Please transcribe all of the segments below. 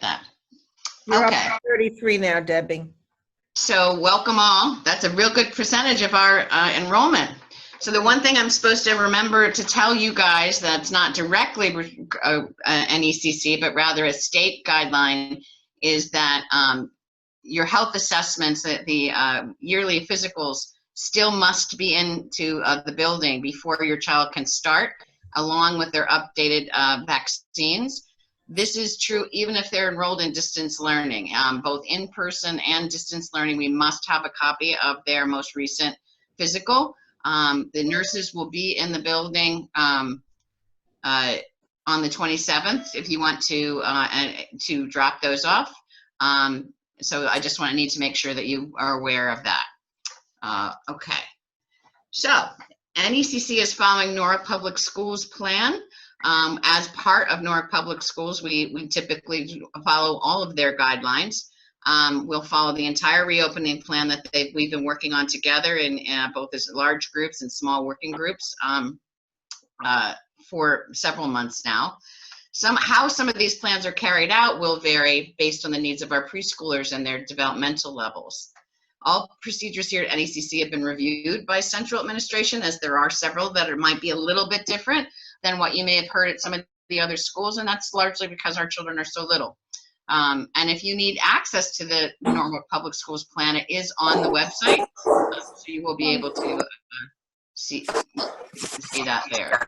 that. You're Okay. up to 33 now, Debbie. So welcome all. That's a real good percentage of our enrollment. So the one thing I'm supposed to remember to tell you guys that's not directly NECC, but rather a state guideline, is that your health assessments, the yearly physicals, still must be into the building before your child can start, along with their updated vaccines. This is true even if they're enrolled in distance learning, both in person and distance learning. We must have a copy of their most recent physical. The nurses will be in the building on the 27th if you want to drop those off. So I just need to make sure that you are aware of that. Okay. So NECC is following Norwalk Public Schools plan. As part of Norwalk Public Schools, we typically follow all of their guidelines. We'll follow the entire reopening plan that we've been working on together in both as large groups and small working groups for several months now. How some of these plans are carried out will vary based on the needs of our preschoolers and their developmental levels. All procedures here at NECC have been reviewed by central administration, as there are several that might be a little bit different than what you may have heard at some of the other schools, and that's largely because our children are so little. And if you need access to the Norwalk Public Schools plan, it is on the website, so you will be able to see that there.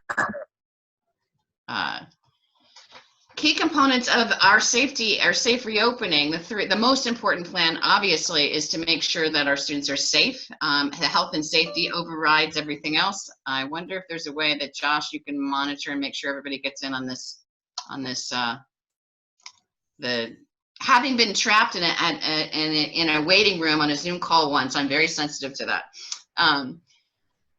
Key components of our safe reopening, the most important plan obviously is to make sure that our students are safe. The health and safety overrides everything else. I wonder if there's a way that, Josh, you can monitor and make sure everybody gets in on this, having been trapped in a waiting room on a Zoom call once, I'm very sensitive to that.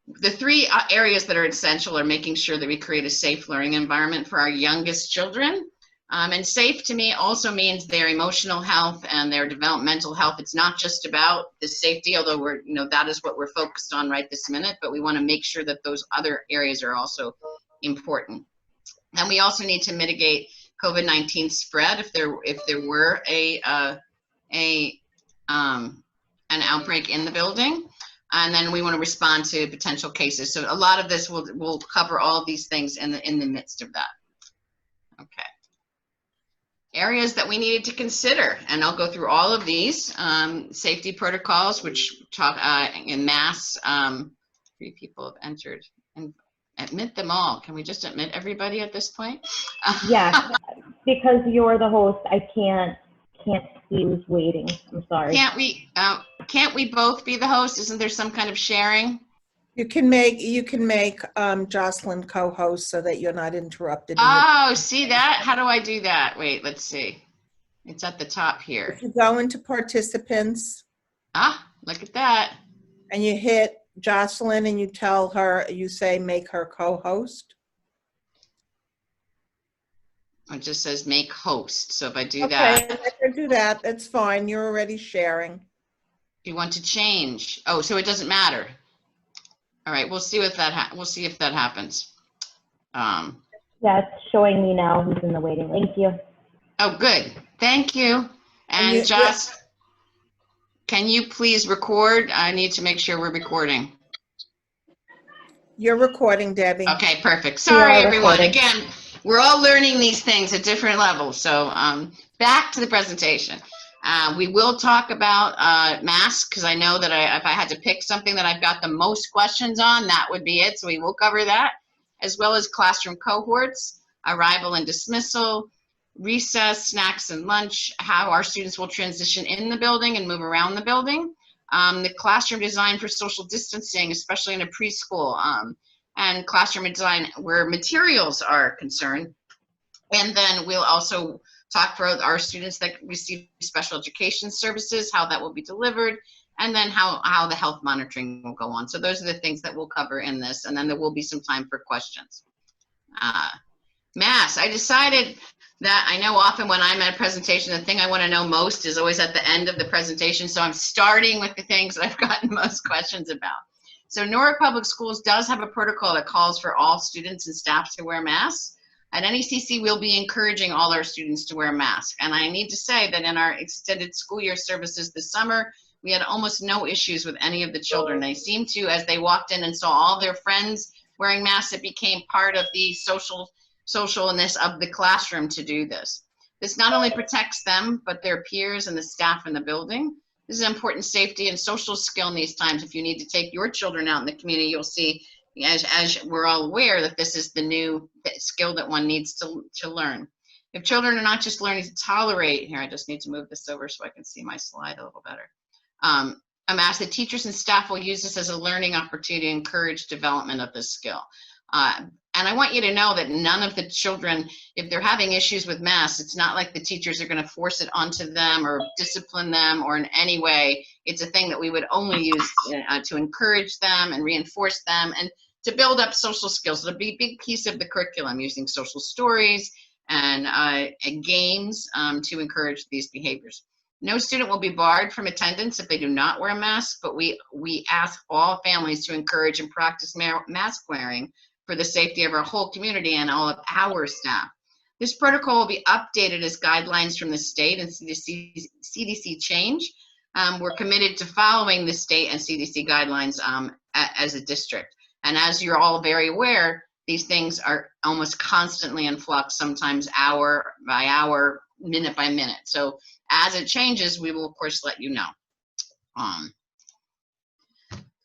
The three areas that are essential are making sure that we create a safe learning environment for our youngest children. And safe to me also means their emotional health and their developmental health. It's not just about the safety, although that is what we're focused on right this minute, but we want to make sure that those other areas are also important. And we also need to mitigate COVID-19 spread if there were an outbreak in the building. And then we want to respond to potential cases. So a lot of this will cover all of these things in the midst of that. Okay. Areas that we needed to consider, and I'll go through all of these. Safety protocols, which talk in mass. 3 people have entered, and admit them all. Can we just admit everybody at this point? Yeah, because you're the host, I can't see who's waiting. I'm sorry. Can't we both be the host? Isn't there some kind of sharing? You can make Jocelyn co-host so that you're not interrupted. Oh, see that? How do I do that? Wait, let's see. It's at the top here. If you go into participants. Look at that. And you hit Jocelyn and you tell her, you say make her co-host. It just says make host. So if I do that. Okay, let her do that. That's fine. You're already sharing. If you want to change. Oh, so it doesn't matter. All right, we'll see if that happens. Yeah, it's showing me now who's in the waiting. Thank you. Oh, good. Thank you. And Josh, can you please record? I need to make sure we're recording. You're recording, Debbie. Okay, perfect. Sorry, everyone. Again, we're all learning these things at different levels. So back to the presentation. We will talk about masks, because I know that if I had to pick something that I've got the most questions on, that would be it. So we will cover that, as well as classroom cohorts, arrival and dismissal, recess, snacks and lunch, how our students will transition in the building and move around the building, the classroom design for social distancing, especially in a preschool, and classroom design where materials are concerned. And then we'll also talk for our students that receive special education services, how that will be delivered, and then how the health monitoring will go on. So those are the things that we'll cover in this, and then there will be some time for questions. Mass, I decided that I know often when I'm at a presentation, the thing I want to know most is always at the end of the presentation, so I'm starting with the things that I've gotten most questions about. So Norwalk Public Schools does have a protocol that calls for all students and staff to wear masks. At NECC, we'll be encouraging all our students to wear a mask. And I need to say that in our extended school year services this summer, we had almost no issues with any of the children. They seemed to, as they walked in and saw all their friends wearing masks, it became part of the socialness of the classroom to do this. This not only protects them, but their peers and the staff in the building. This is an important safety and social skill in these times. If you need to take your children out in the community, you'll see, as we're all aware, that this is the new skill that one needs to learn. If children are not just learning to tolerate, here I just need to move this over so I can see my slide a little better. I'm asked that teachers and staff will use this as a learning opportunity to encourage development of this skill. And I want you to know that none of the children, if they're having issues with masks, it's not like the teachers are going to force it onto them or discipline them or in any way. It's a thing that we would only use to encourage them and reinforce them and to build up social skills. It'll be a big piece of the curriculum, using social stories and games to encourage these behaviors. No student will be barred from attendance if they do not wear a mask, but we ask all families to encourage and practice mask wearing for the safety of our whole community and all of our staff. This protocol will be updated as guidelines from the state and CDC change. We're committed to following the state and CDC guidelines as a district. And as you're all very aware, these things are almost constantly in flux, sometimes hour by hour, minute by minute. So as it changes, we will of course let you know.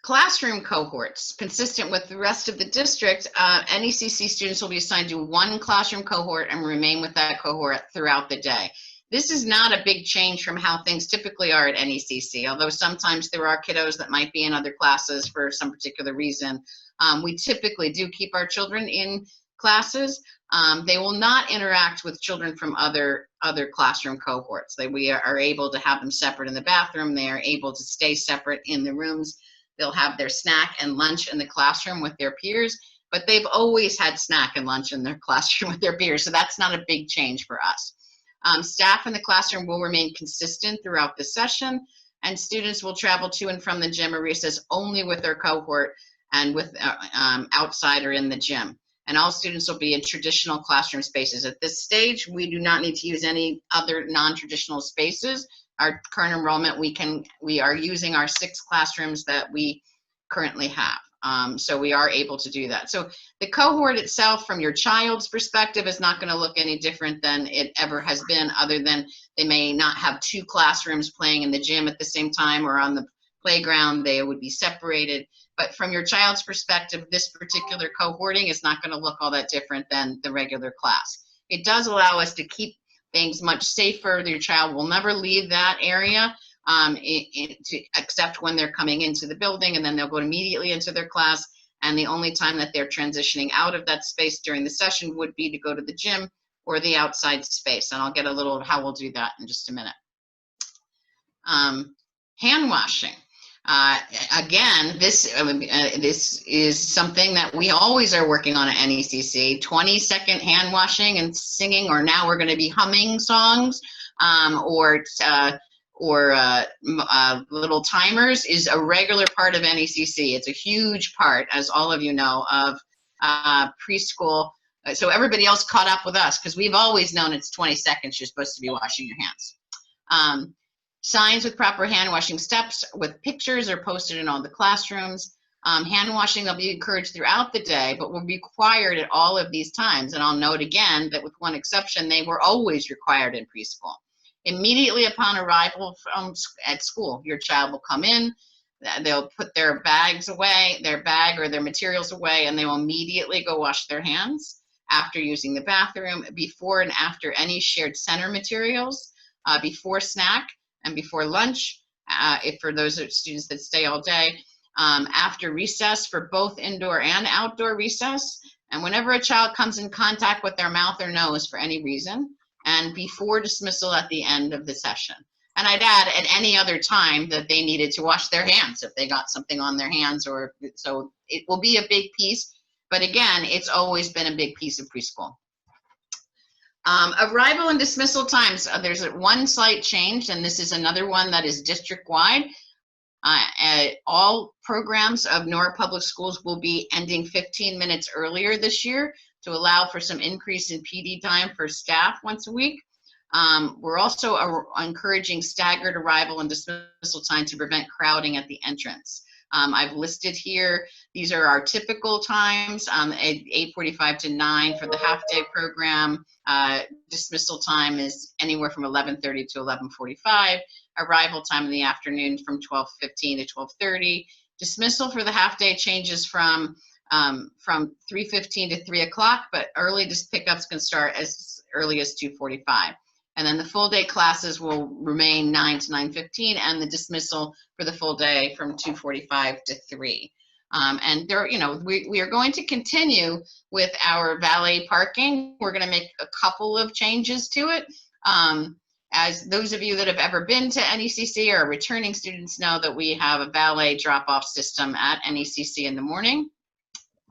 Classroom cohorts, consistent with the rest of the district, NECC students will be assigned to one classroom cohort and remain with that cohort throughout the day. This is not a big change from how things typically are at NECC, although sometimes there are kiddos that might be in other classes for some particular reason. We typically do keep our children in classes. They will not interact with children from other classroom cohorts. We are able to have them separate in the bathroom. They are able to stay separate in the rooms. They'll have their snack and lunch in the classroom with their peers, but they've always had snack and lunch in their classroom with their peers, so that's not a big change for us. Staff in the classroom will remain consistent throughout the session, and students will travel to and from the gym or recess only with their cohort and with outside or in the gym. And all students will be in traditional classroom spaces. At this stage, we do not need to use any other non-traditional spaces. Our current enrollment, we are using our 6 classrooms that we currently have. So we are able to do that. So the cohort itself, from your child's perspective, is not going to look any different than it ever has been, other than they may not have 2 classrooms playing in the gym at the same time or on the playground. They would be separated. But from your child's perspective, this particular cohorting is not going to look all that different than the regular class. It does allow us to keep things much safer. Your child will never leave that area except when they're coming into the building, and then they'll go immediately into their class. And the only time that they're transitioning out of that space during the session would be to go to the gym or the outside space. And I'll get a little of how we'll do that in just a minute. Hand washing. Again, this is something that we always are working on at NECC. 20-second hand washing and singing, or now we're going to be humming songs, or little timers, is a regular part of NECC. It's a huge part, as all of you know, of preschool. So everybody else caught up with us, because we've always known it's 20 seconds you're supposed to be washing your hands. Signs with proper hand washing steps with pictures are posted in all the classrooms. Hand washing will be encouraged throughout the day, but will be required at all of these times. And I'll note again that with one exception, they were always required in preschool. Immediately upon arrival at school, your child will come in, they'll put their bags away, their bag or their materials away, and they will immediately go wash their hands after using the bathroom, before and after any shared center materials, before snack, and before lunch, if for those students that stay all day, after recess for both indoor and outdoor recess, and whenever a child comes in contact with their mouth or nose for any reason, and before dismissal at the end of the session. And I'd add at any other time that they needed to wash their hands if they got something on their hands, or so it will be a big piece. But again, it's always been a big piece of preschool. Arrival and dismissal times. There's one slight change, and this is another one that is district-wide. All programs of Norwalk Public Schools will be ending 15 minutes earlier this year. to allow for some increase in PD time for staff once a week. We're also encouraging staggered arrival and dismissal time to prevent crowding at the entrance. I've listed here, these are our typical times, 8:45 to 9 for the half-day program. Dismissal time is anywhere from 11:30 to 11:45. Arrival time in the afternoon from 12:15 to 12:30. Dismissal for the half-day changes from 3:15 to 3 o'clock, but early pickups can start as early as 2:45. And then the full day classes will remain 9 to 9:15, and the dismissal for the full day from 2:45 to 3. And there, we are going to continue with our valet parking. We're going to make a couple of changes to it. As those of you that have ever been to NECC or returning students know that we have a valet drop-off system at NECC in the morning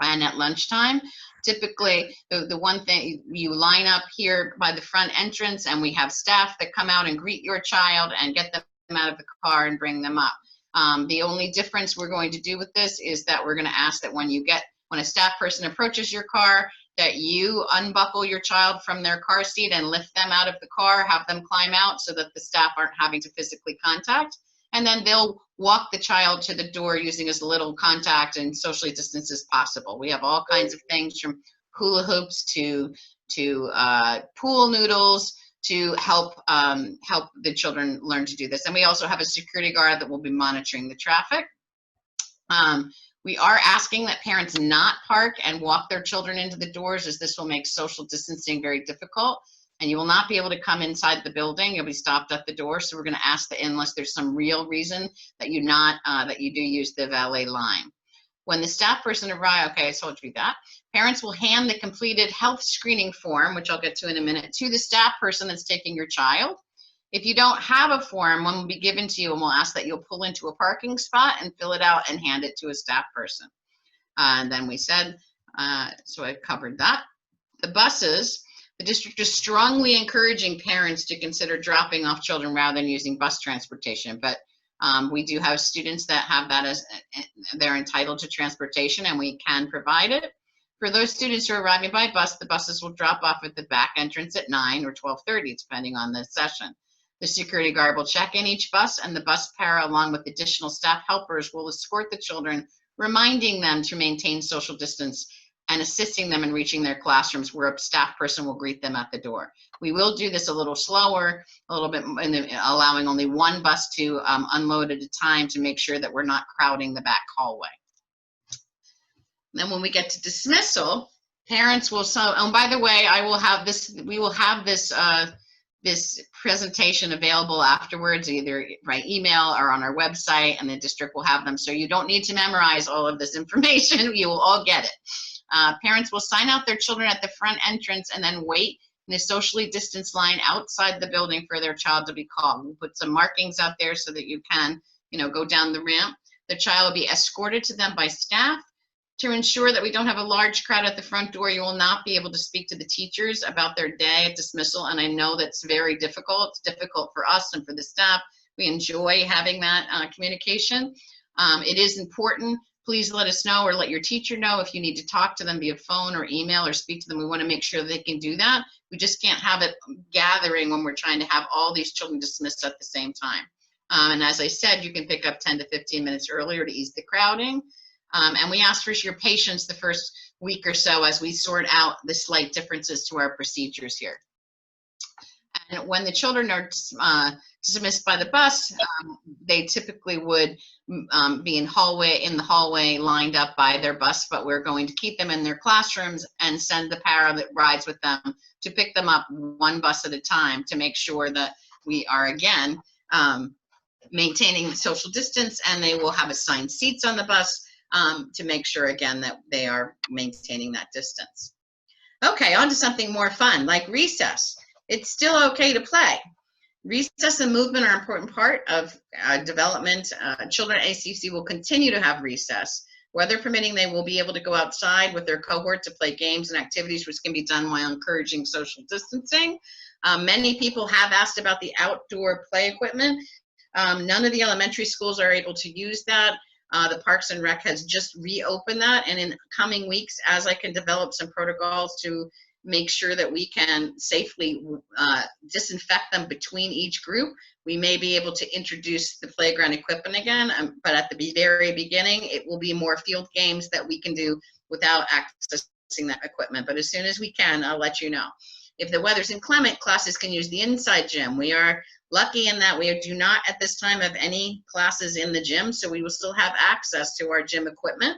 and at lunchtime. Typically, the one thing, you line up here by the front entrance and we have staff that come out and greet your child and get them out of the car and bring them up. The only difference we're going to do with this is that we're going to ask that when a staff person approaches your car, that you unbuckle your child from their car seat and lift them out of the car, have them climb out so that the staff aren't having to physically contact. And then they'll walk the child to the door using as little contact and socially distance as possible. We have all kinds of things from hula hoops to pool noodles to help the children learn to do this. And we also have a security guard that will be monitoring the traffic. We are asking that parents not park and walk their children into the doors, as this will make social distancing very difficult. And you will not be able to come inside the building. You'll be stopped at the door. So we're going to ask that unless there's some real reason that you do use the valet line. When the staff person arrives, okay, I told you that. Parents will hand the completed health screening form, which I'll get to in a minute, to the staff person that's taking your child. If you don't have a form, one will be given to you, and we'll ask that you'll pull into a parking spot and fill it out and hand it to a staff person. And then we said, so I covered that. The buses. The district is strongly encouraging parents to consider dropping off children rather than using bus transportation. But we do have students that have that as they're entitled to transportation, and we can provide it. For those students who are arriving by bus, the buses will drop off at the back entrance at 9 or 12:30, depending on the session. The security guard will check in each bus, and the bus para, along with additional staff helpers, will escort the children, reminding them to maintain social distance and assisting them in reaching their classrooms, where a staff person will greet them at the door. We will do this a little slower, a little bit, allowing only one bus to unload at a time to make sure that we're not crowding the back hallway. And then when we get to dismissal, parents will, and by the way, we will have this presentation available afterwards, either by email or on our website, and the district will have them. So you don't need to memorize all of this information. You will all get it. Parents will sign out their children at the front entrance and then wait in a socially distanced line outside the building for their child to be called. We'll put some markings out there so that you can, go down the ramp. The child will be escorted to them by staff. To ensure that we don't have a large crowd at the front door, you will not be able to speak to the teachers about their day at dismissal, and I know that's very difficult. It's difficult for us and for the staff. We enjoy having that communication. It is important. Please let us know or let your teacher know if you need to talk to them via phone or email or speak to them. We want to make sure they can do that. We just can't have it gathering when we're trying to have all these children dismissed at the same time. And as I said, you can pick up 10 to 15 minutes earlier to ease the crowding. And we ask for your patience the first week or so as we sort out the slight differences to our procedures here. And when the children are dismissed by the bus, they typically would be in the hallway lined up by their bus, but we're going to keep them in their classrooms and send the para that rides with them to pick them up one bus at a time to make sure that we are, again, maintaining social distance, and they will have assigned seats on the bus to make sure, again, that they are maintaining that distance. Okay, on to something more fun, like recess. It's still okay to play. Recess and movement are an important part of development. Children at NECC will continue to have recess. Weather permitting, they will be able to go outside with their cohort to play games and activities, which can be done while encouraging social distancing. Many people have asked about the outdoor play equipment. None of the elementary schools are able to use that. The Parks and Rec has just reopened that, and in coming weeks, as I can develop some protocols to make sure that we can safely disinfect them between each group, we may be able to introduce the playground equipment again, but at the very beginning, it will be more field games that we can do without accessing that equipment. But as soon as we can, I'll let you know. If the weather's inclement, classes can use the inside gym. We are lucky in that we do not at this time have any classes in the gym, so we will still have access to our gym equipment.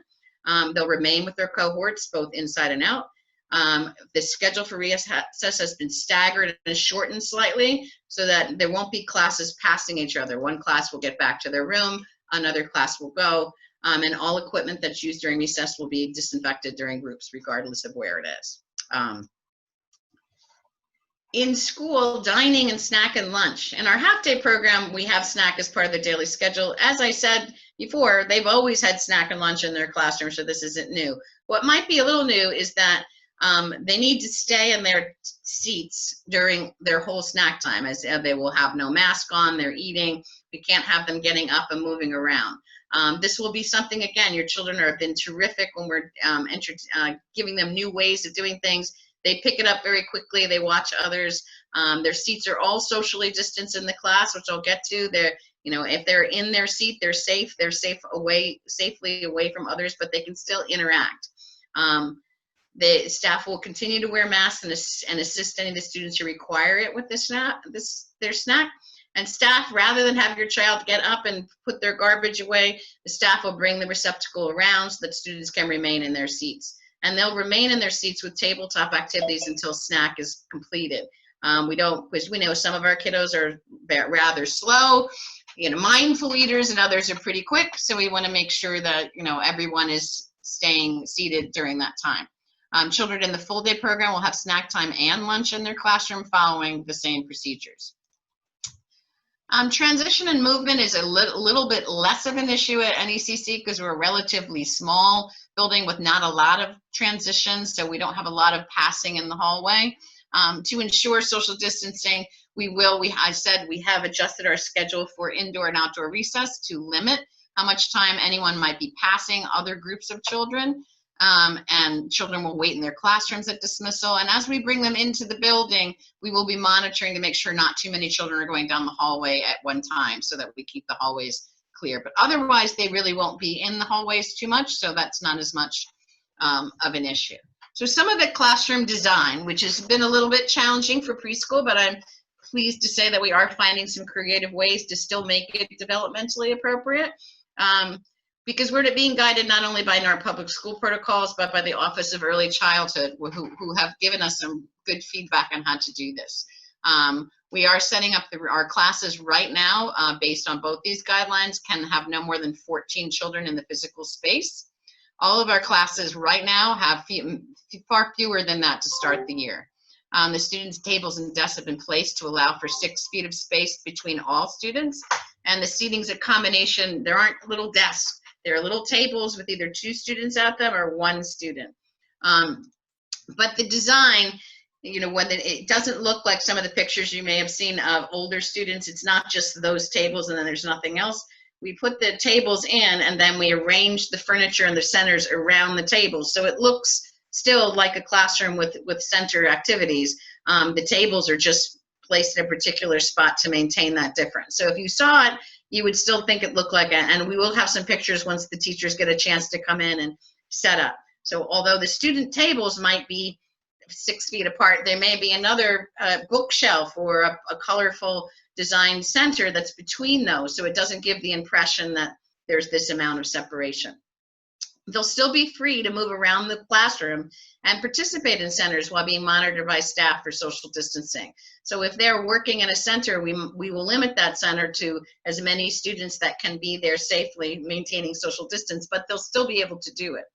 They'll remain with their cohorts, both inside and out. The schedule for recess has been staggered and shortened slightly so that there won't be classes passing each other. One class will get back to their room, another class will go, and all equipment that's used during recess will be disinfected during groups, regardless of where it is. In school, dining and snack and lunch. In our half-day program, we have snack as part of the daily schedule. As I said before, they've always had snack and lunch in their classroom, so this isn't new. What might be a little new is that they need to stay in their seats during their whole snack time, as they will have no mask on, they're eating. We can't have them getting up and moving around. This will be something, again, your children have been terrific when we're giving them new ways of doing things. They pick it up very quickly. They watch others. Their seats are all socially distanced in the class, which I'll get to. They're, if they're in their seat, they're safe. They're safely away from others, but they can still interact. The staff will continue to wear masks and assist any of the students who require it with their snack. And staff, rather than have your child get up and put their garbage away, the staff will bring the receptacle around so that students can remain in their seats. And they'll remain in their seats with tabletop activities until snack is completed. Because we know some of our kiddos are rather slow, mindful eaters, and others are pretty quick. So we want to make sure that, everyone is staying seated during that time. Children in the full day program will have snack time and lunch in their classroom following the same procedures. Transition and movement is a little bit less of an issue at NECC because we're a relatively small building with not a lot of transitions, so we don't have a lot of passing in the hallway. To ensure social distancing, I said we have adjusted our schedule for indoor and outdoor recess to limit how much time anyone might be passing other groups of children. And children will wait in their classrooms at dismissal. And as we bring them into the building, we will be monitoring to make sure not too many children are going down the hallway at one time so that we keep the hallways clear. But otherwise, they really won't be in the hallways too much, so that's not as much of an issue. So some of the classroom design, which has been a little bit challenging for preschool, but I'm pleased to say that we are finding some creative ways to still make it developmentally appropriate. Because we're being guided not only by our public school protocols, but by the Office of Early Childhood, who have given us some good feedback on how to do this. We are setting up our classes right now based on both these guidelines, can have no more than 14 children in the physical space. All of our classes right now have far fewer than that to start the year. The students' tables and desks have been placed to allow for 6 feet of space between all students. And the seating's a combination. There aren't little desks. There are little tables with either 2 students at them or 1 student. But the design, it doesn't look like some of the pictures you may have seen of older students. It's not just those tables and then there's nothing else. We put the tables in and then we arrange the furniture and the centers around the tables. So it looks still like a classroom with center activities. The tables are just placed in a particular spot to maintain that difference. So if you saw it, you would still think it looked like it. And we will have some pictures once the teachers get a chance to come in and set up. So although the student tables might be 6 feet apart, there may be another bookshelf or a colorful design center that's between those. So it doesn't give the impression that there's this amount of separation. They'll still be free to move around the classroom and participate in centers while being monitored by staff for social distancing. So if they're working in a center, we will limit that center to as many students that can be there safely, maintaining social distance, but they'll still be able to do it.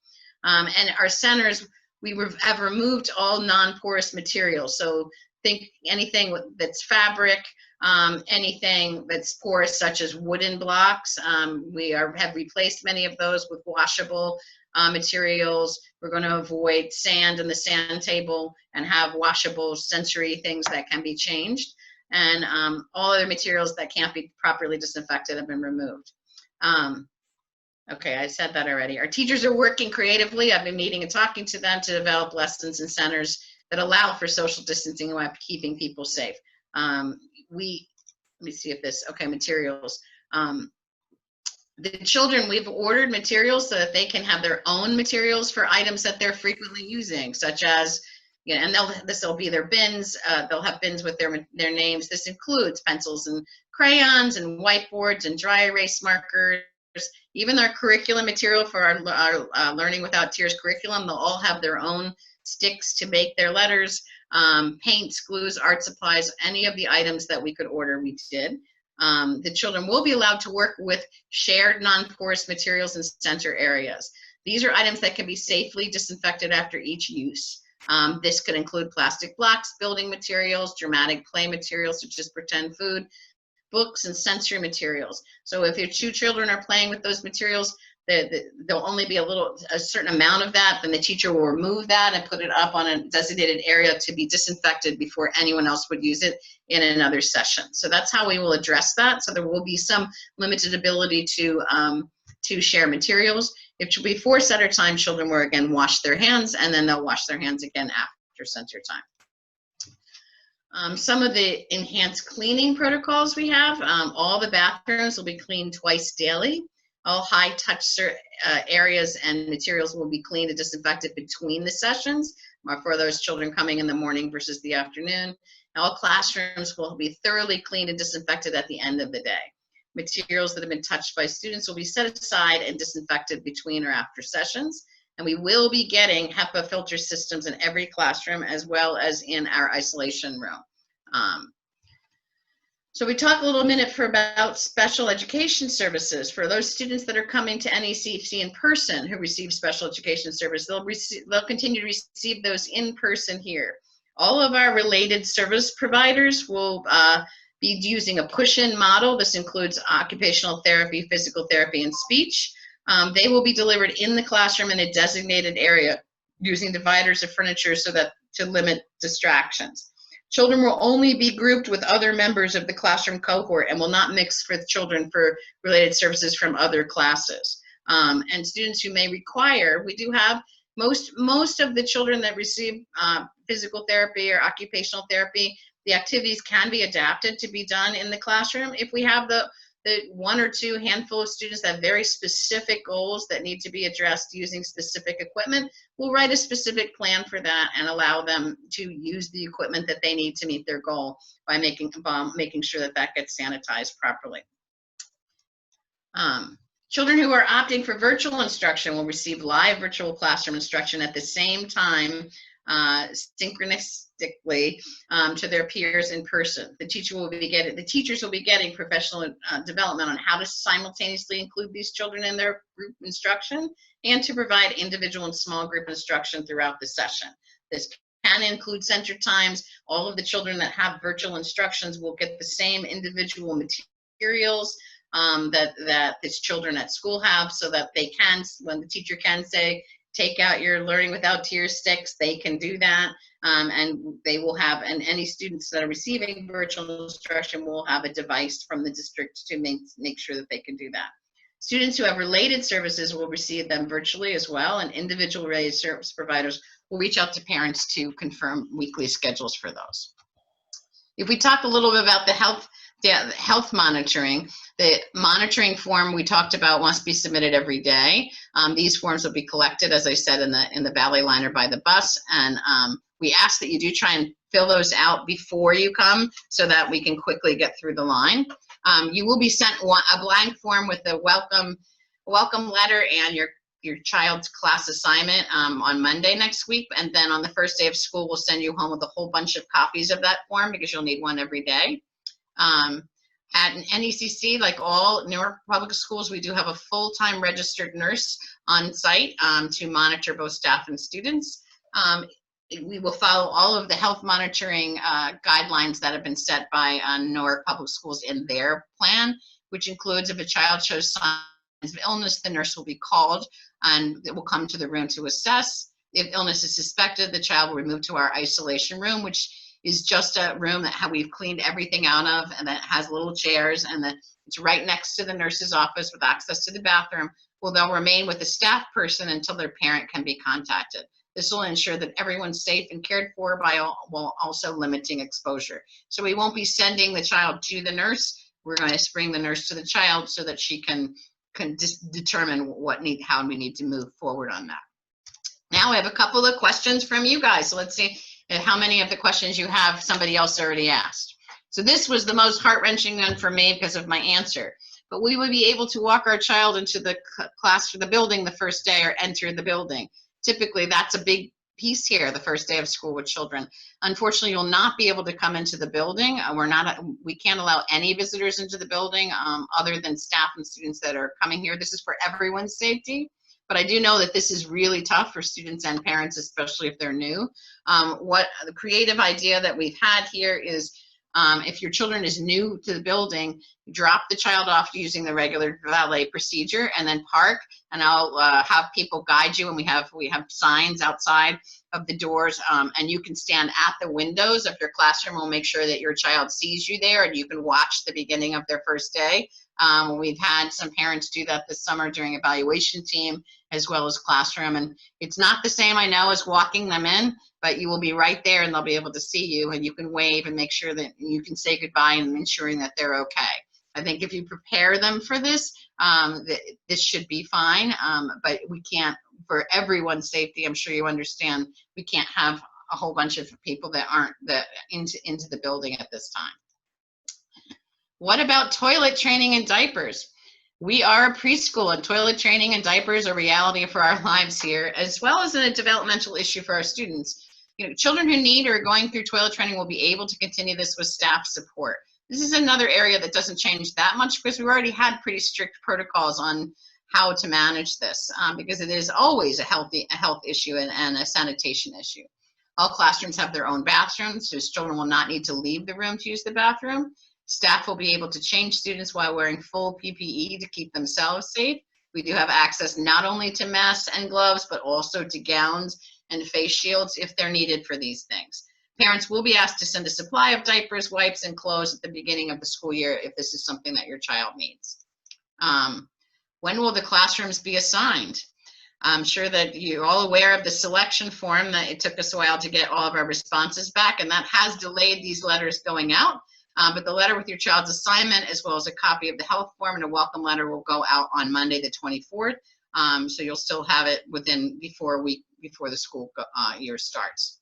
And our centers, we have removed all non-porous materials. So think anything that's fabric, anything that's porous, such as wooden blocks. We have replaced many of those with washable materials. We're going to avoid sand in the sand table and have washable sensory things that can be changed. And all other materials that can't be properly disinfected have been removed. Okay, I said that already. Our teachers are working creatively. I've been meeting and talking to them to develop lessons and centers that allow for social distancing while keeping people safe. Let me see if this, okay, materials. The children, we've ordered materials so that they can have their own materials for items that they're frequently using, such as, you know, and this will be their bins. They'll have bins with their names. This includes pencils and crayons and whiteboards and dry erase markers. Even our curriculum material for our Learning Without Tears curriculum, they'll all have their own sticks to make their letters, paints, glues, art supplies, any of the items that we could order, we did. The children will be allowed to work with shared non-porous materials in center areas. These are items that can be safely disinfected after each use. This could include plastic blocks, building materials, dramatic play materials such as pretend food, books, and sensory materials. So if your two children are playing with those materials, there'll only be a certain amount of that, then the teacher will remove that and put it up on a designated area to be disinfected before anyone else would use it in another session. So that's how we will address that. So there will be some limited ability to share materials. It should be before center time, children will again wash their hands, and then they'll wash their hands again after center time. Some of the enhanced cleaning protocols we have, all the bathrooms will be cleaned twice daily. All high-touch areas and materials will be cleaned and disinfected between the sessions for those children coming in the morning versus the afternoon. All classrooms will be thoroughly cleaned and disinfected at the end of the day. Materials that have been touched by students will be set aside and disinfected between or after sessions. And we will be getting HEPA filter systems in every classroom as well as in our isolation room. So we talk a little minute about special education services. For those students that are coming to NECC in person who receive special education service, they'll continue to receive those in person here. All of our related service providers will be using a push-in model. This includes occupational therapy, physical therapy, and speech. They will be delivered in the classroom in a designated area using dividers of furniture so that to limit distractions. Children will only be grouped with other members of the classroom cohort and will not mix with children for related services from other classes. And students who may require, we do have most of the children that receive physical therapy or occupational therapy, the activities can be adapted to be done in the classroom. If we have the one or two handful of students that have very specific goals that need to be addressed using specific equipment, we'll write a specific plan for that and allow them to use the equipment that they need to meet their goal by making sure that that gets sanitized properly. Children who are opting for virtual instruction will receive live virtual classroom instruction at the same time, synchronistically to their peers in person. The teachers will be getting professional development on how to simultaneously include these children in their group instruction and to provide individual and small group instruction throughout the session. This can include center times. All of the children that have virtual instructions will get the same individual materials that these children at school have, so that they can, when the teacher can say, take out your Learning Without Tears sticks, they can do that. And they will have, and any students that are receiving virtual instruction will have a device from the district to make sure that they can do that. Students who have related services will receive them virtually as well, and individual related service providers will reach out to parents to confirm weekly schedules for those. If we talk a little bit about the health monitoring, the monitoring form we talked about must be submitted every day. These forms will be collected, as I said, in the Valley line or by the bus, and we ask that you do try and fill those out before you come so that we can quickly get through the line. You will be sent a blank form with a welcome letter and your child's class assignment on Monday next week, and then on the first day of school we'll send you home with a whole bunch of copies of that form because you'll need one every day. At NECC, like all Newark public schools, we do have a full-time registered nurse on site to monitor both staff and students. We will follow all of the health monitoring guidelines that have been set by Newark public schools in their plan, which includes if a child shows signs of illness, the nurse will be called and it will come to the room to assess. If illness is suspected, the child will be moved to our isolation room, which is just a room that we've cleaned everything out of, and that has little chairs, and that it's right next to the nurse's office with access to the bathroom. they'll remain with the staff person until their parent can be contacted. This will ensure that everyone's safe and cared for while also limiting exposure. So we won't be sending the child to the nurse. We're going to bring the nurse to the child so that she can determine how we need to move forward on that. Now I have a couple of questions from you guys. So let's see how many of the questions you have somebody else already asked. So this was the most heart-wrenching one for me because of my answer. But we would be able to walk our child into the class for the building the first day or enter the building. Typically, that's a big piece here, the first day of school with children. Unfortunately, you'll not be able to come into the building. We can't allow any visitors into the building other than staff and students that are coming here. This is for everyone's safety. But I do know that this is really tough for students and parents, especially if they're new. What the creative idea that we've had here is if your children is new to the building, drop the child off using the regular valet procedure and then park, and I'll have people guide you, and we have signs outside of the doors, and you can stand at the windows of your classroom. We'll make sure that your child sees you there and you can watch the beginning of their first day. We've had some parents do that this summer during evaluation team as well as classroom, and it's not the same, I know, as walking them in, but you will be right there and they'll be able to see you, and you can wave and make sure that you can say goodbye and ensuring that they're okay. I think if you prepare them for this, this should be fine, but we can't, for everyone's safety, I'm sure you understand, we can't have a whole bunch of people that aren't into the building at this time. What about toilet training and diapers? We are a preschool, and toilet training and diapers are reality for our lives here, as well as a developmental issue for our students. Children who need or are going through toilet training will be able to continue this with staff support. This is another area that doesn't change that much because we already had pretty strict protocols on how to manage this, because it is always a health issue and a sanitation issue. All classrooms have their own bathrooms, so children will not need to leave the room to use the bathroom. Staff will be able to change students while wearing full PPE to keep themselves safe. We do have access not only to masks and gloves, but also to gowns and face shields if they're needed for these things. Parents will be asked to send a supply of diapers, wipes, and clothes at the beginning of the school year if this is something that your child needs. When will the classrooms be assigned? I'm sure that you're all aware of the selection form, that it took us a while to get all of our responses back, and that has delayed these letters going out. But the letter with your child's assignment, as well as a copy of the health form and a welcome letter, will go out on Monday the 24th. So you'll still have it before the school year starts.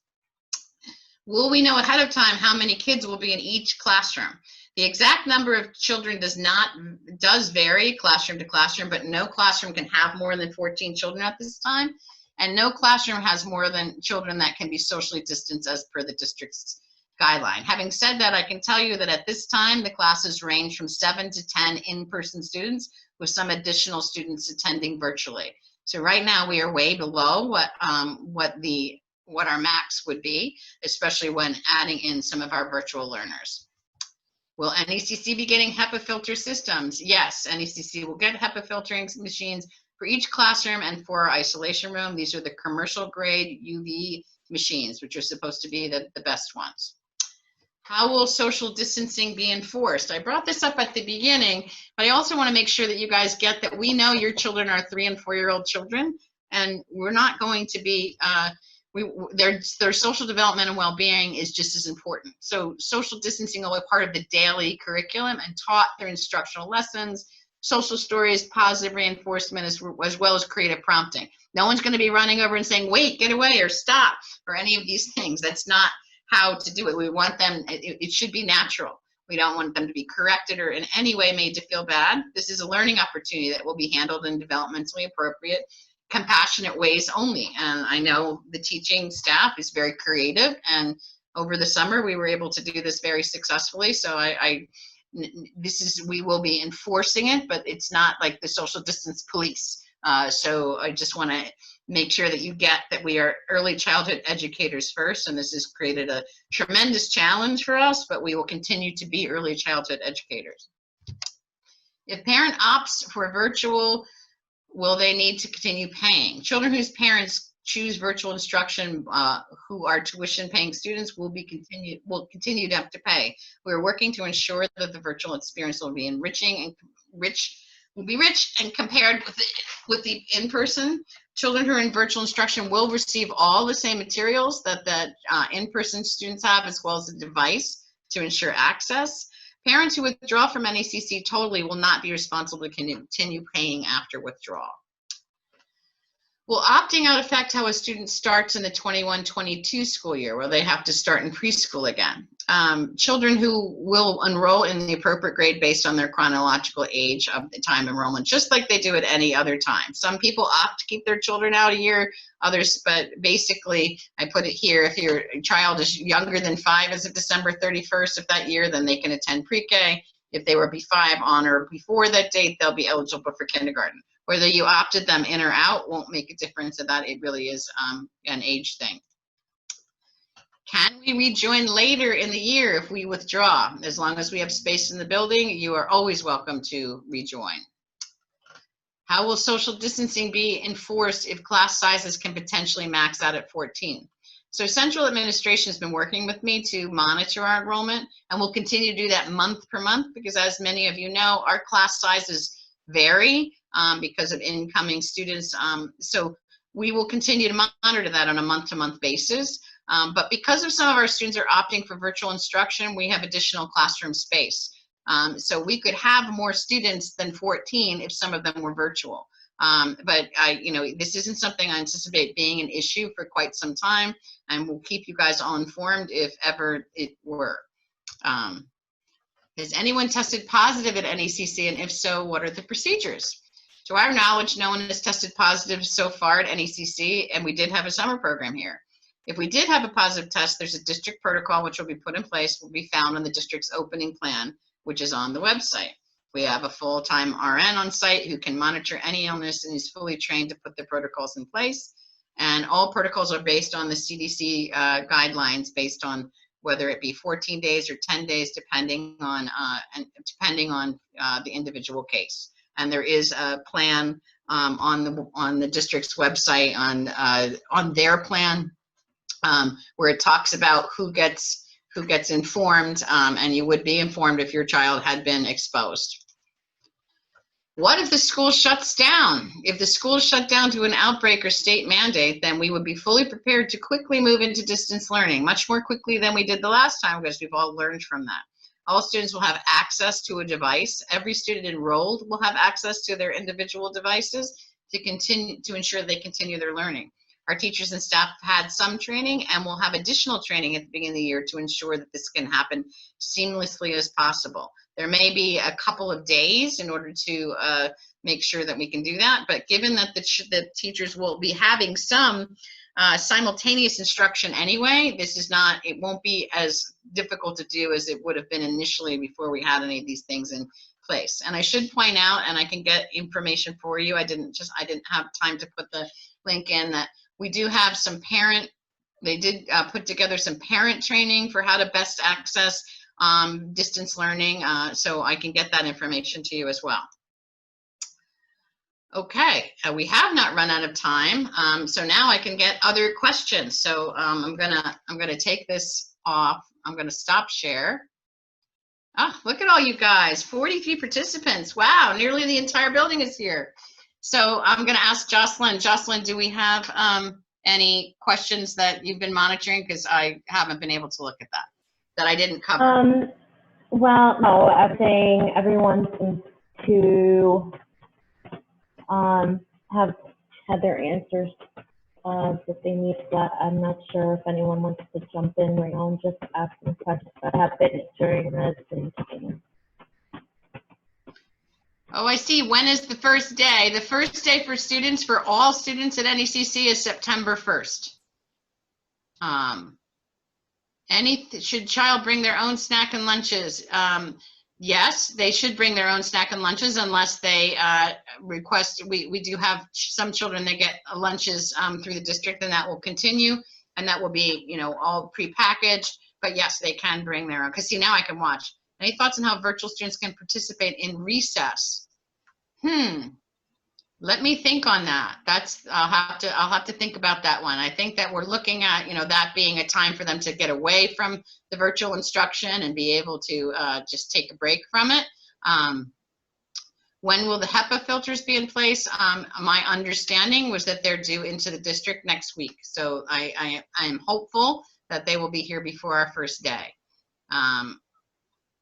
Will we know ahead of time how many kids will be in each classroom? The exact number of children does vary classroom to classroom, but no classroom can have more than 14 children at this time, and no classroom has more than children that can be socially distanced as per the district's guideline. Having said that, I can tell you that at this time, the classes range from 7 to 10 in-person students, with some additional students attending virtually. So right now we are way below what our max would be, especially when adding in some of our virtual learners. Will NECC be getting HEPA filter systems? Yes, NECC will get HEPA filtering machines for each classroom and for our isolation room. These are the commercial grade UV machines, which are supposed to be the best ones. How will social distancing be enforced? I brought this up at the beginning, but I also want to make sure that you guys get that we know your children are 3- and 4-year-old children, and we're not going to be, their social development and well-being is just as important. So social distancing will be part of the daily curriculum and taught through instructional lessons, social stories, positive reinforcement, as well as creative prompting. No one's going to be running over and saying, wait, get away, or stop, or any of these things. That's not how to do it. We want them, it should be natural. We don't want them to be corrected or in any way made to feel bad. This is a learning opportunity that will be handled in developmentally appropriate, compassionate ways only. And I know the teaching staff is very creative, and over the summer we were able to do this very successfully. So we will be enforcing it, but it's not like the social distance police. So I just want to make sure that you get that we are early childhood educators first, and this has created a tremendous challenge for us, but we will continue to be early childhood educators. If parent opts for virtual, will they need to continue paying? Children whose parents choose virtual instruction, who are tuition paying students, will continue to have to pay. We're working to ensure that the virtual experience will be enrich will be rich, and compared with the in-person, children who are in virtual instruction will receive all the same materials that the in-person students have, as well as a device to ensure access. Parents who withdraw from NECC totally will not be responsible to continue paying after withdrawal. Will opting out affect how a student starts in the 21-22 school year, where they have to start in preschool again? Children who will enroll in the appropriate grade based on their chronological age of the time enrollment, just like they do at any other time. Some people opt to keep their children out a year, others, but basically, I put it here, if your child is younger than 5 as of December 31st of that year, then they can attend pre-K. If they were B5 on or before that date, they'll be eligible for kindergarten. Whether you opted them in or out won't make a difference of that. It really is an age thing. Can we rejoin later in the year if we withdraw? As long as we have space in the building, you are always welcome to rejoin. How will social distancing be enforced if class sizes can potentially max out at 14? So central administration has been working with me to monitor our enrollment, and we'll continue to do that month per month, because as many of you know, our class sizes vary because of incoming students. So we will continue to monitor that on a month-to-month basis. But because of some of our students are opting for virtual instruction, we have additional classroom space. So we could have more students than 14 if some of them were virtual. But this isn't something I anticipate being an issue for quite some time, and we'll keep you guys all informed if ever it were. Has anyone tested positive at NECC, and if so, what are the procedures? To our knowledge, no one has tested positive so far at NECC, and we did have a summer program here. If we did have a positive test, there's a district protocol which will be put in place, will be found on the district's opening plan, which is on the website. We have a full-time RN on site who can monitor any illness and is fully trained to put the protocols in place. And all protocols are based on the CDC guidelines, based on whether it be 14 days or 10 days, depending on the individual case. And there is a plan on the district's website on their plan where it talks about who gets informed, and you would be informed if your child had been exposed. What if the school shuts down? If the school is shut down to an outbreak or state mandate, then we would be fully prepared to quickly move into distance learning, much more quickly than we did the last time, because we've all learned from that. All students will have access to a device. Every student enrolled will have access to their individual devices to ensure they continue their learning. Our teachers and staff had some training, and will have additional training at the beginning of the year to ensure that this can happen seamlessly as possible. There may be a couple of days in order to make sure that we can do that, but given that the teachers will be having some simultaneous instruction anyway, it won't be as difficult to do as it would have been initially before we had any of these things in place. And I should point out, and I can get information for you, I didn't have time to put the link in, that we do have some they did put together some parent training for how to best access distance learning, so I can get that information to you as well. Okay, we have not run out of time, so now I can get other questions. So I'm gonna take this off. I'm gonna stop share. Ah, look at all you guys, 43 participants. Wow, nearly the entire building is here. So I'm gonna ask Jocelyn. Jocelyn, do we have any questions that you've been monitoring? Because I haven't been able to look at that I didn't cover. Well, no, I'm saying everyone seems to have had their answers that they need, but I'm not sure if anyone wants to jump in right now and just ask some questions that happened during the meeting. Oh, I see. When is the first day? The first day for students, for all students at NECC, is September 1st. Should child bring their own snack and lunches? Yes, they should bring their own snack and lunches unless they request. We do have some children that get lunches through the district, and that will continue, and that will be, all prepackaged. But yes, they can bring their own. Because see, now I can watch. Any thoughts on how virtual students can participate in recess? Let me think on that. I'll have to think about that one. I think that we're looking at, that being a time for them to get away from the virtual instruction and be able to just take a break from it. When will the HEPA filters be in place? My understanding was that they're due into the district next week. So I am hopeful that they will be here before our first day.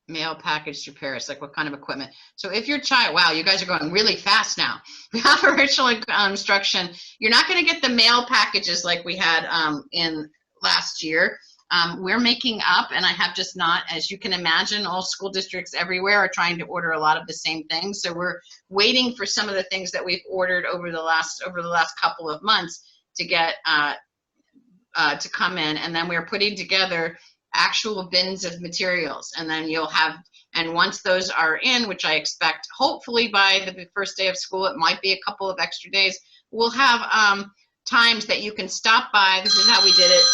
Mail package to Paris, like what kind of equipment? So if your child, wow, you guys are going really fast now. We have a virtual instruction. You're not going to get the mail packages like we had in last year. We're making up, and I have just not, as you can imagine, all school districts everywhere are trying to order a lot of the same things. So we're waiting for some of the things that we've ordered over the last couple of months to get to come in, and then we're putting together actual bins of materials, and then you'll have, and once those are in, which I expect hopefully by the first day of school, it might be a couple of extra days, we'll have times that you can stop by. This is how we did it.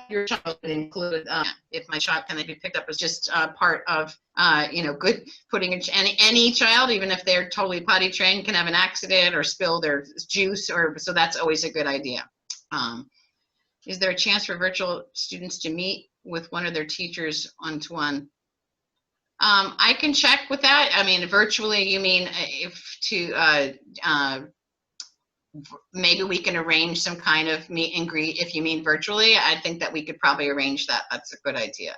Your child could include, if my child can they be picked up as just part of, good putting any child, even if they're totally potty trained, can have an accident or spill their juice, or so that's always a good idea. Is there a chance for virtual students to meet with one of their teachers one-to-one? I can check with that. I mean, virtually, you mean maybe we can arrange some kind of meet and greet. If you mean virtually, I think that we could probably arrange that. That's a good idea.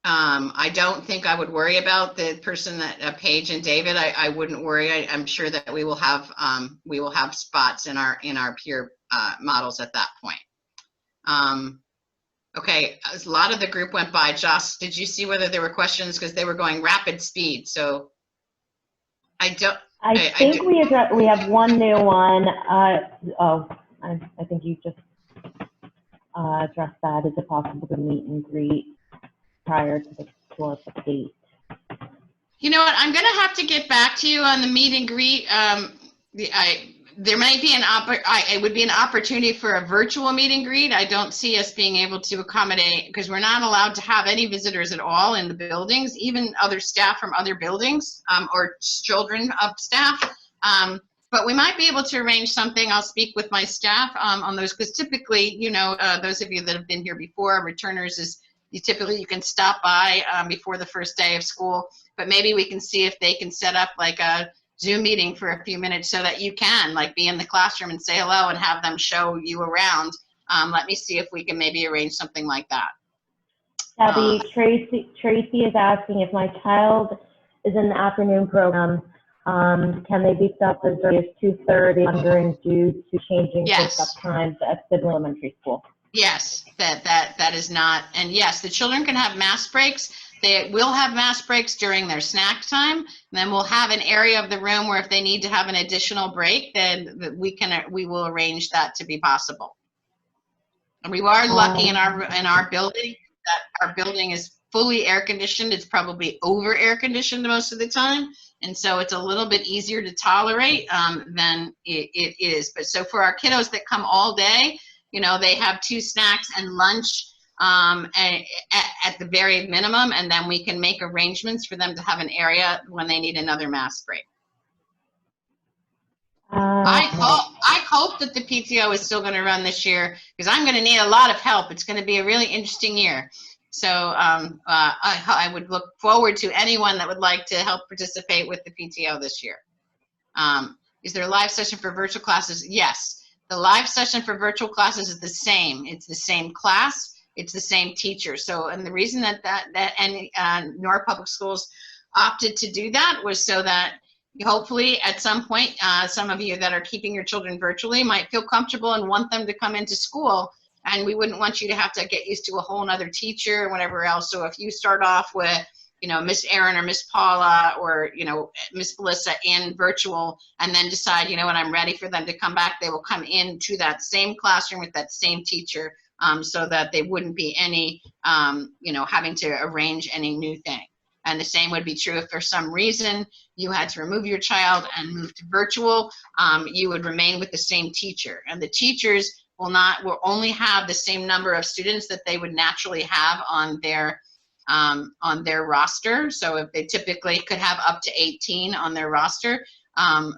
I don't think I would worry about the person that Paige and David. I wouldn't worry. I'm sure that we will have spots in our peer models at that point. Okay, a lot of the group went by. Joss, did you see whether there were questions, because they were going rapid speed? So I think we have one new one. I think you just addressed that. Is it possible to meet and greet prior to the tour date? You know what? I'm going to have to get back to you on the meet and greet. There might be it would be an opportunity for a virtual meet and greet. I don't see us being able to accommodate, because we're not allowed to have any visitors at all in the buildings, even other staff from other buildings, or children of staff. But we might be able to arrange something. I'll speak with my staff on those, because typically, those of you that have been here before, returners, you can stop by before the first day of school, but maybe we can see if they can set up like a Zoom meeting for a few minutes so that you can be in the classroom and say hello and have them show you around. Let me see if we can maybe arrange something like that. Debbie, Tracy is asking, if my child is in the afternoon program, can they be picked up as early as 2:30, wondering due to changing pickup times at Sidney Elementary School? Yes, that is not, and yes, the children can have mass breaks. They will have mass breaks during their snack time. And then we'll have an area of the room where if they need to have an additional break, then we will arrange that to be possible. And we are lucky in our building that our building is fully air conditioned. It's probably over air conditioned most of the time, and so it's a little bit easier to tolerate than it is. But so for our kiddos that come all day, they have 2 snacks and lunch at the very minimum, and then we can make arrangements for them to have an area when they need another mass break. I hope that the PTO is still going to run this year, because I'm going to need a lot of help. It's going to be a really interesting year. So I would look forward to anyone that would like to help participate with the PTO this year. Is there a live session for virtual classes? Yes. The live session for virtual classes is the same. It's the same class. It's the same teacher. So, and the reason that Norwalk Public Schools opted to do that was so that hopefully at some point, some of you that are keeping your children virtually might feel comfortable and want them to come into school. And we wouldn't want you to have to get used to a whole nother teacher or whatever else. So if you start off with, Miss Erin or Miss Paula or, Miss Melissa in virtual, and then decide, when I'm ready for them to come back, they will come into that same classroom with that same teacher, so that they wouldn't be any, having to arrange any new thing. And the same would be true if for some reason you had to remove your child and move to virtual, you would remain with the same teacher. And the teachers will only have the same number of students that they would naturally have on their roster. So if they typically could have up to 18 on their roster,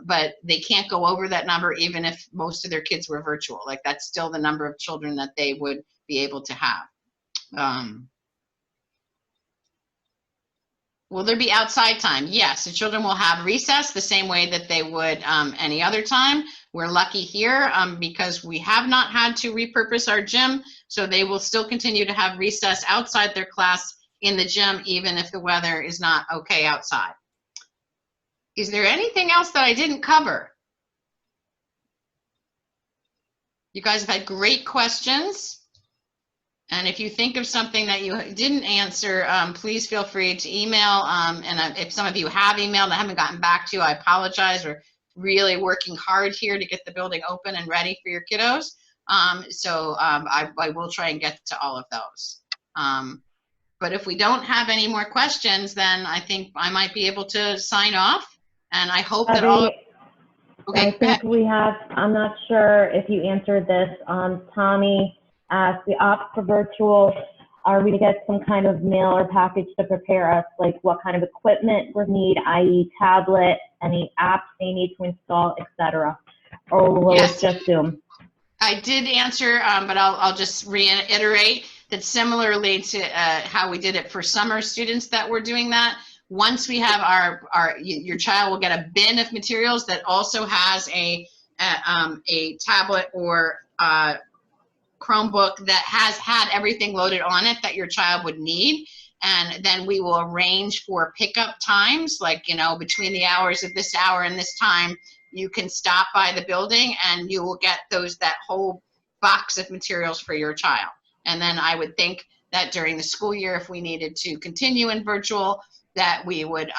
but they can't go over that number even if most of their kids were virtual. Like, that's still the number of children that they would be able to have. Will there be outside time? Yes, the children will have recess the same way that they would any other time. We're lucky here because we have not had to repurpose our gym, so they will still continue to have recess outside their class in the gym, even if the weather is not okay outside. Is there anything else that I didn't cover? You guys have had great questions. And if you think of something that you didn't answer, please feel free to email. And if some of you have emailed and I haven't gotten back to you, I apologize. We're really working hard here to get the building open and ready for your kiddos. I will try and get to all of those. But if we don't have any more questions, then I think I might be able to sign off. And I hope that all. Okay, I think we have, I'm not sure if you answered this. Tommy asked, we opt for virtual. Are we to get some kind of mail or package to prepare us? Like, what kind of equipment we need, i.e. tablet, any apps they need to install, etc. Or will it just Zoom? I did answer, but I'll just reiterate that similarly to how we did it for summer students that were doing that, once we have your child will get a bin of materials that also has a tablet or Chromebook that has had everything loaded on it that your child would need. And then we will arrange for pickup times, like, between the hours of this hour and this time, you can stop by the building and you will get that whole box of materials for your child. And then I would think that during the school year, if we needed to continue in virtual, that we would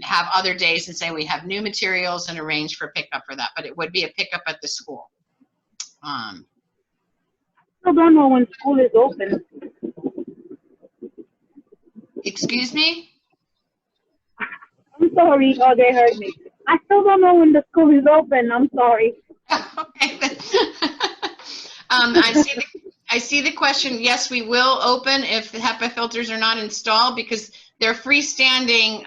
have other days and say we have new materials and arrange for pickup for that. But it would be a pickup at the school. I don't know when school is open. Excuse me? I'm sorry. Oh, they heard me. I still don't know when the school is open. I'm sorry. Okay. I see the question. Yes, we will open if the HEPA filters are not installed because they're freestanding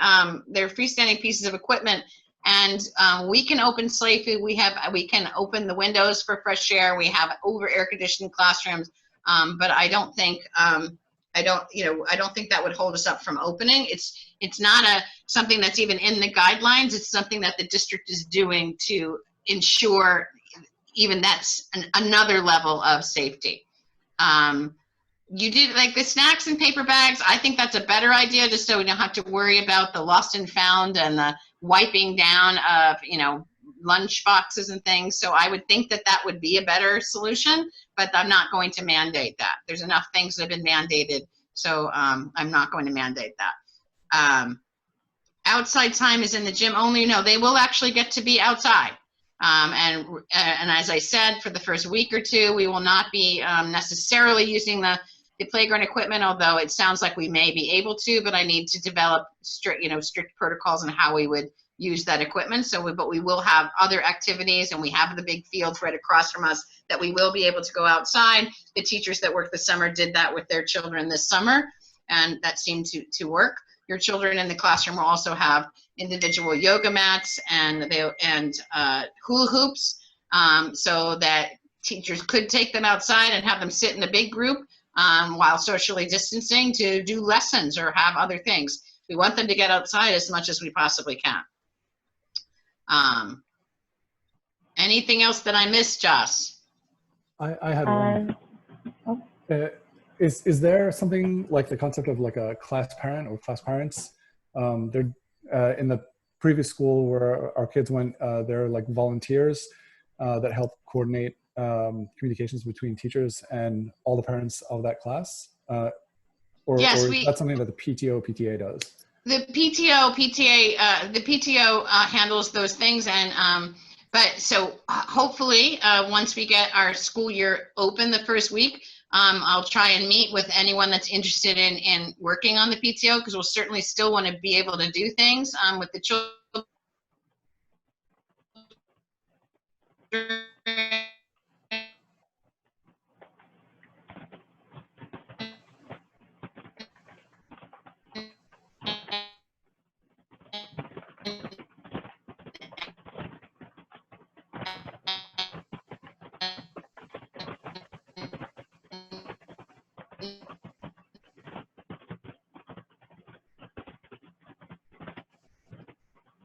pieces of equipment, and we can open safely. We can open the windows for fresh air. We have over air conditioned classrooms, but I don't think that would hold us up from opening. It's not something that's even in the guidelines. It's something that the district is doing to ensure even that's another level of safety. You did like the snacks and paper bags. I think that's a better idea, just so we don't have to worry about the lost and found and the wiping down of, lunch boxes and things. So I would think that would be a better solution, but I'm not going to mandate that. There's enough things that have been mandated. So I'm not going to mandate that. Outside time is in the gym only. No, they will actually get to be outside. And as I said, for the first week or two, we will not be necessarily using the playground equipment, although it sounds like we may be able to, but I need to develop strict protocols on how we would use that equipment. But we will have other activities, and we have the big fields right across from us that we will be able to go outside. The teachers that work the summer did that with their children this summer, and that seemed to work. Your children in the classroom will also have individual yoga mats and hula hoops, so that teachers could take them outside and have them sit in a big group while socially distancing to do lessons or have other things. We want them to get outside as much as we possibly can. Anything else that I missed, Joss? I had one. Is there something like the concept of like a class parent or class parents? They're in the previous school where our kids went, they're like volunteers that help coordinate communications between teachers and all the parents of that class? Or that's something that the PTA does? The PTO handles those things, and but so hopefully once we get our school year open the first week, I'll try and meet with anyone that's interested in working on the PTO, because we'll certainly still want to be able to do things with the children.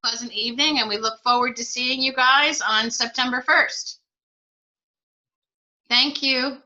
Pleasant evening, and we look forward to seeing you guys on September 1st. Thank you.